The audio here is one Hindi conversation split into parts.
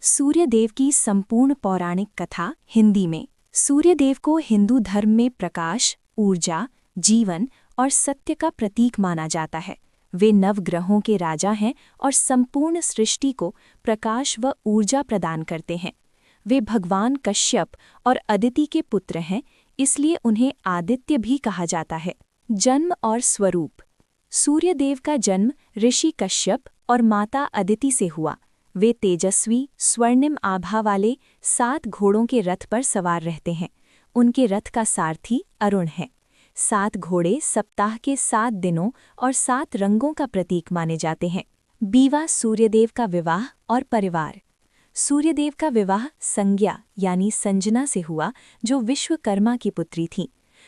सूर्यदेव की संपूर्ण पौराणिक कथा हिंदी में। सूर्यदेव को हिंदू धर्म में प्रकाश, ऊर्जा, जीवन और सत्य का प्रतीक माना जाता है। वे नवग्रहों के राजा हैं और संपूर्ण सृष्टि को प्रकाश व ऊर्जा प्रदान करते हैं। वे भगवान कश्यप और अदिति के पुत्र हैं, इसलिए उन्हें आदित्य भी कहा जाता है। जन्म और स्वरूप। सूर्यदेव का जन्म ऋषि कश्यप और माता अदिति से हुआ। वे तेजस्वी, स्वर्णिम आभा वाले 7 घोड़ों के रथ पर सवार रहते हैं। उनके रथ का सारथी अरुण है। 7 घोड़े सप्ताह के 7 दिनों और 7 रंगों का प्रतीक माने जाते हैं। बीवा सूर्यदेव का विवाह और परिवार। सूर्यदेव का विवाह संज्ञा यानी संजना से हुआ, जो विश्वकर्मा की पुत्री थीं।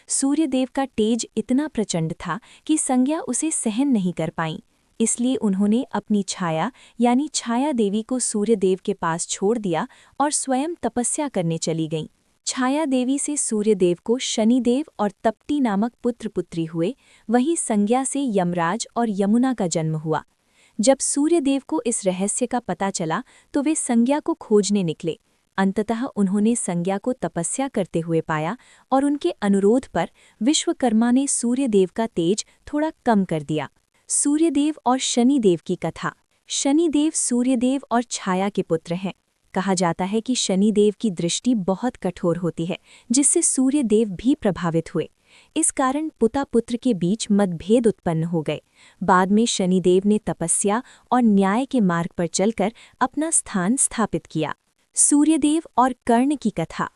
सूर्यदेव का तेज इतना प्रचंड था कि संज्ञा उसे सहन नहीं कर पाईं, इसलिए उन्होंने अपनी छाया यानी छाया देवी को सूर्यदेव के पास छोड़ दिया और स्वयं तपस्या करने चली गईं। छाया देवी से सूर्यदेव को शनिदेव और तप्ती नामक पुत्र पुत्री हुए। वहीं संज्ञा से यमराज और यमुना का जन्म हुआ। जब सूर्यदेव को इस रहस्य का पता चला तो वे संज्ञा को खोजने निकले। अंततः उन्होंने संज्ञा को तपस्या करते हुए पाया और उनके अनुरोध पर विश्वकर्मा ने सूर्यदेव का तेज थोड़ा कम कर दिया। सूर्यदेव और शनिदेव की कथा। शनिदेव सूर्यदेव और छाया के पुत्र हैं। कहा जाता है कि शनिदेव की दृष्टि बहुत कठोर होती है, जिससे सूर्यदेव भी प्रभावित हुए। इस कारण पिता पुत्र के बीच मतभेद उत्पन्न हो गए। बाद में शनिदेव ने तपस्या और न्याय के मार्ग पर चलकर अपना स्थान स्थापित किया। सूर्यदेव और कर्ण की कथा।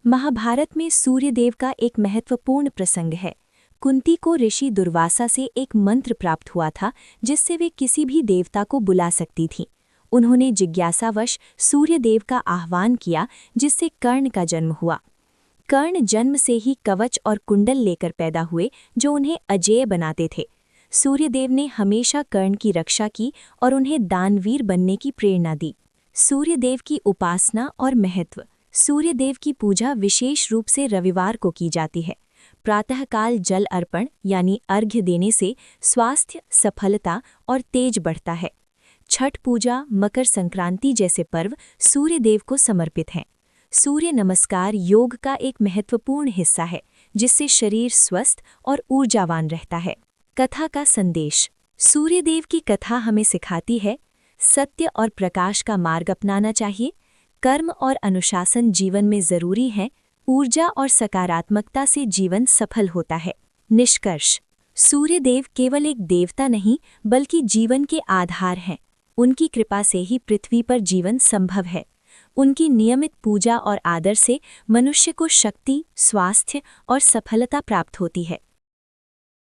महाभारत में सूर्यदेव का एक महत्वपूर्ण प्रसंग है। कुंती को ऋषि दुर्वासा से एक मंत्र प्राप्त हुआ था, जिससे वे किसी भी देवता को बुला सकती थीं। उन्होंने जिज्ञासावश सूर्यदेव का आह्वान किया, जिससे कर्ण का जन्म हुआ। कर्ण जन्म से ही कवच और कुंडल लेकर पैदा हुए, जो उन्हें अजेय बनाते थे। सूर्यदेव ने हमेशा कर्ण की रक्षा की और उन्हें दानवीर बनने की प्रेरणा दी। सूर्यदेव की उपासना और महत्व। सूर्यदेव की पूजा विशेष रूप से रविवार को की जाती है। प्रातःकाल जल अर्पण यानी अर्घ्य देने से स्वास्थ्य, सफलता और तेज बढ़ता है। छठ पूजा, मकर संक्रांति जैसे पर्व सूर्यदेव को समर्पित हैं। सूर्य नमस्कार योग का एक महत्वपूर्ण हिस्सा है, जिससे शरीर स्वस्थ और ऊर्जावान रहता है। कथा का संदेश। सूर्यदेव की कथा हमें सिखाती है, सत्य और प्रकाश का मार्ग अपनाना चाहिए। कर्म और अनुशासन जीवन में जरूरी है। ऊर्जा और सकारात्मकता से जीवन सफल होता है। निष्कर्ष। सूर्यदेव केवल एक देवता नहीं, बल्कि जीवन के आधार हैं। उनकी कृपा से ही पृथ्वी पर जीवन संभव है। उनकी नियमित पूजा और आदर से मनुष्य को शक्ति, स्वास्थ्य और सफलता प्राप्त होती है।